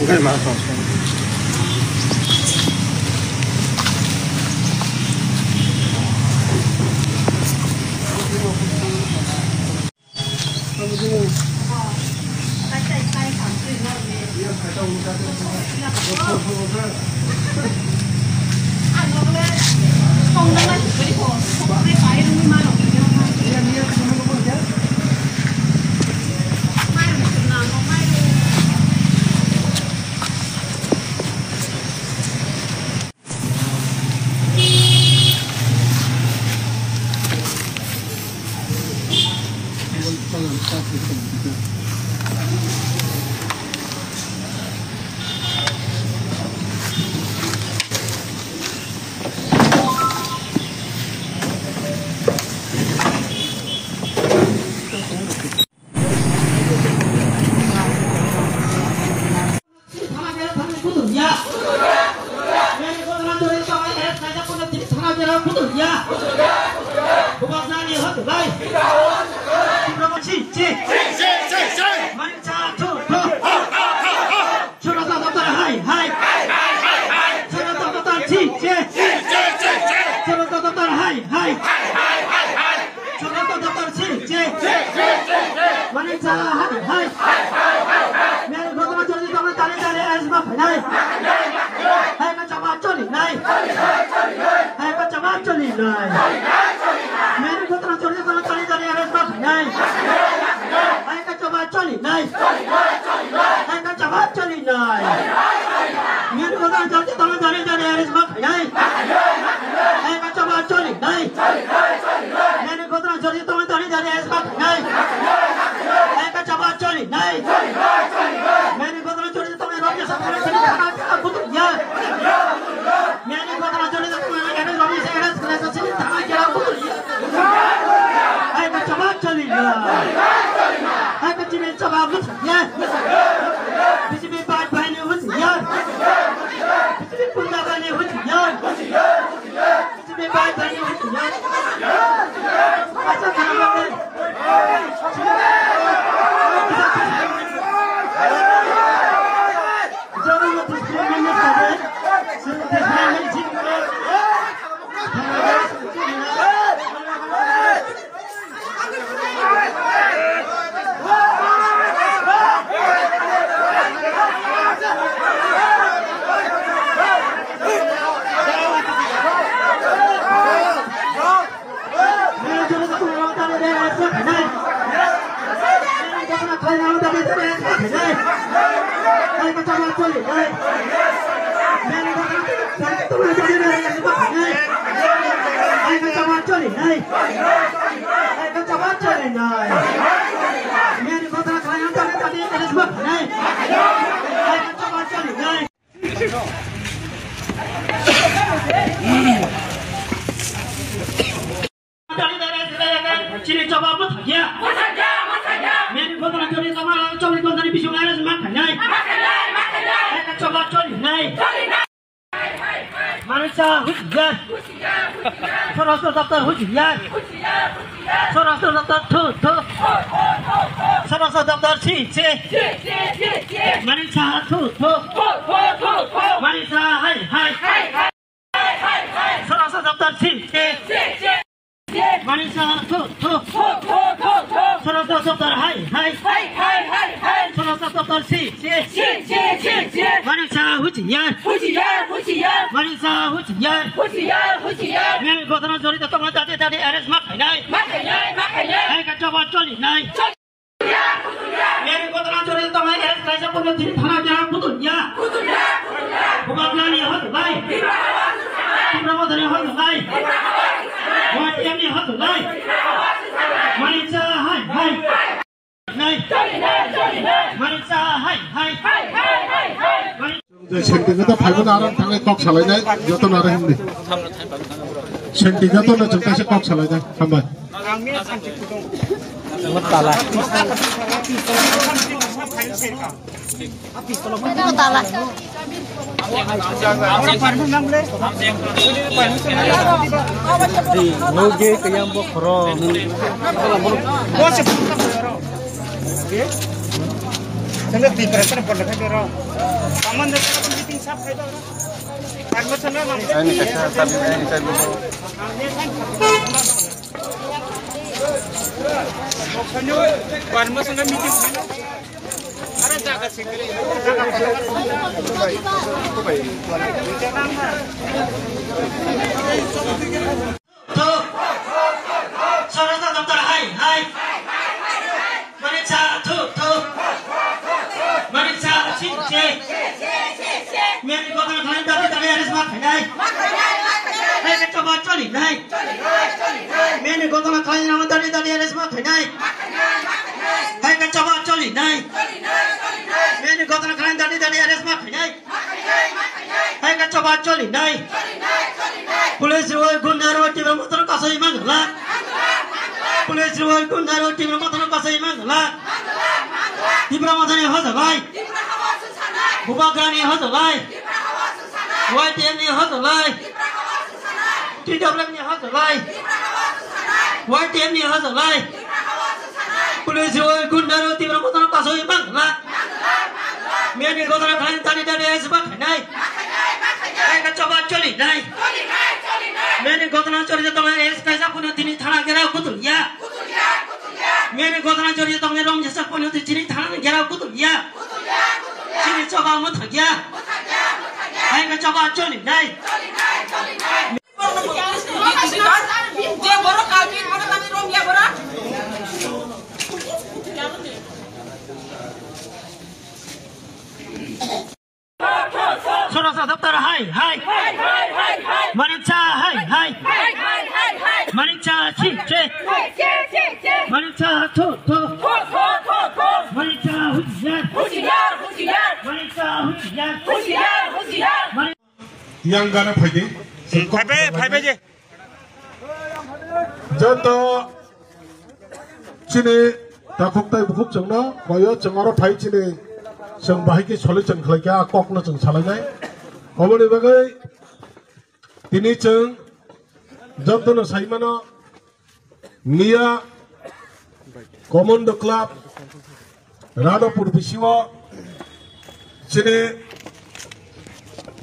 Enggak maaf. Sentingnya paling arang tangan kok salahnya, jatuh narang ini. Sentingnya tuh nggak cerita sih kok salahnya, hamba. Talah. Di nuge ke yang bokro. Sana di pressure pun dekat dulu. Kaman dekat meeting sab kayak itu. Karena sana mang. Ini kasih tapi ini saya dulu. Pokoknya karena sana meeting. Ada jaga sendiri. Tuh. Saudara dokter, hai. Mereka tuh. Mereka cik. Mereka kota kalian dari harus makan, hai. Mereka coba coli, hai. Mereka kota kalian dari harus makan, hai. Mereka coba coli, hai. Mereka kota kalian dari harus makan, hai. Mereka coba coli, hai. Pulis ruang guna roti bermotor kasih mangala. Pulis ruang guna roti bermotor kasih mangala. Di Pramadani Hazalai, Bubagrani Hazalai, YTM Hazalai, TWM Hazalai, YTM Hazalai, Pulis ruang guna roti bermotor kasih mangala. Mereka kota kalian dari sebab naik. Mereka coba coli naik. Mereka kota coli jatuh es kaisa punya tini tanah gerau kutul ya. Mereka kota coli jatuh ngerong jasa punya tini tanah gerau kutul ya. Sini coba mutak ya. Mereka coba coli naik. Dia borok kaki, mana tadi rom ya borok? Saudara dokter, hai. Mereka hai. Mereka cik. Mereka tuh. Mereka hujan. Mereka hujan. Yang gana pagi. Phai je. Jatuh sini takut tay bukuk cengna, kaya cengara pagi sini. Seng bahiki solution kelakya kok na ceng salahnya. Kamu ni bagai ini ceng jatuh na say mana Mia Commando Club Radhapur Bishiwa sini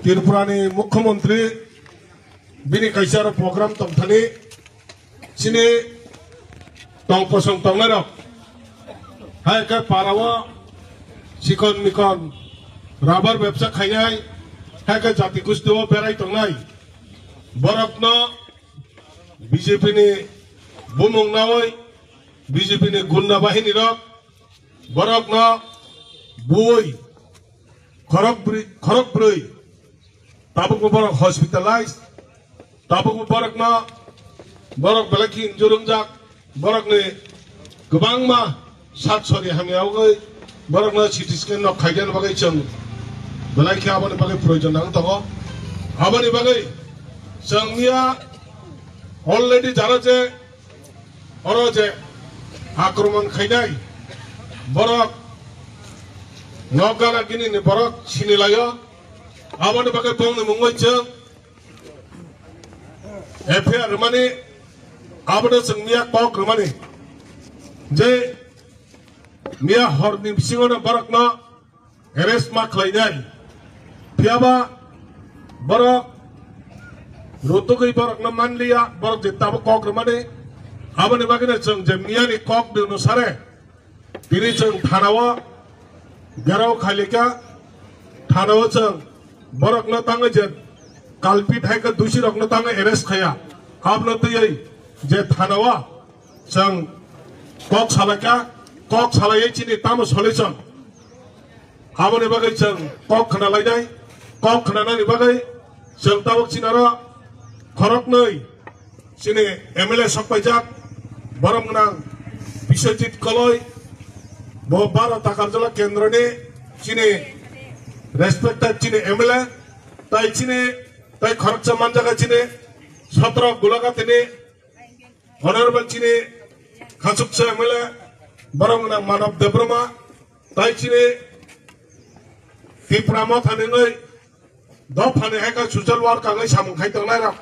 Tirupurani Mukhyamantri bini kaisar program tongthani sini tong posong tonglerok hai ke parawa sikon mikon rubber ব্যবসা খাইনাই hai ke jati gusto berai tongnai borokno BJP ni bumung nawai BJP ni gunda bahini rok borokno buoi khorok broi tabuk borok hospitalized tabuk borokno borok belaki jurungjak borok ni gobang ma sat sori hamiaugoi borok na CT scan no khaigan bagai chang belaki abani bagai proyojon nang togo abani bagai changnia already jara je oro je akromon khainai borok nogana gini ni borok sinilayo abani bagai pong ni mungoi chang FIR mani abani changnia kok mani je Mia horni bisingono borok na arrest ma khlainai piaba borok rotugui borok na manliya borok jetabo kok mane abani bagine chang jemnia ni kok de nusare tini chang thanawa garau khalika thanawa chang borok na tanga je kalpit hai ka dushi rok na tanga arrest khaya abno tiyai je thanawa chang kok salaka kok salai chini tamo solution abani bagai chang kok khana lainai kok khana ni bagai chang tabok chinara khorok nei sini MLA sakpaijak baram nang Biswajit Koloi bo 12 takarjala kendra ni sini respected chine MLA tai chine tai kharcha manjaga chine 17 gulaga tine honorable chine khasukcha MLA barangna manav debrama tai chine Tiprama thaningai do phane heka social work kangai samung khai tangnai ra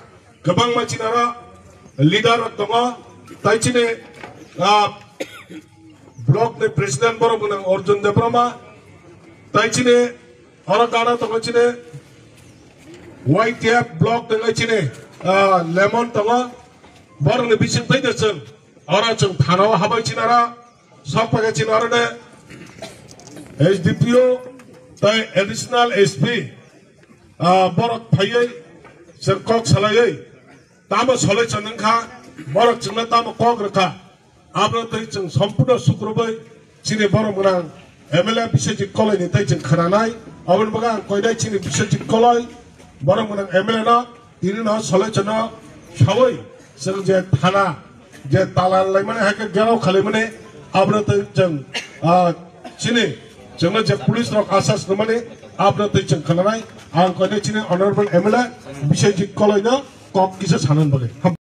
gobang machinara leader tonga tai chine block the president borobunang Arjun Debrama tai chine Oragana tonga chine white cap block tonga chine lemon tonga borne bising tai dechen ora chung thano habai chinara sakpaga chinara ne SDPO tai additional SP borok phayai serkok salai tamo solai chanangkha borok chungna tamo kok rakha abro tai chung sampurna sukrobai chine borok rang MLA bisajit kolai ni tai chung khananai abon baga koidai chine bisajit kolai borok rang MLA na ini na solai chana sawai seng je thana je talan lai mane hake garau khale mane abro tai chung chine chungna je police rok asas no mane abro tai chung khananai ang koidai chine honorable MLA bisajit kolai na kok kisa sanan bole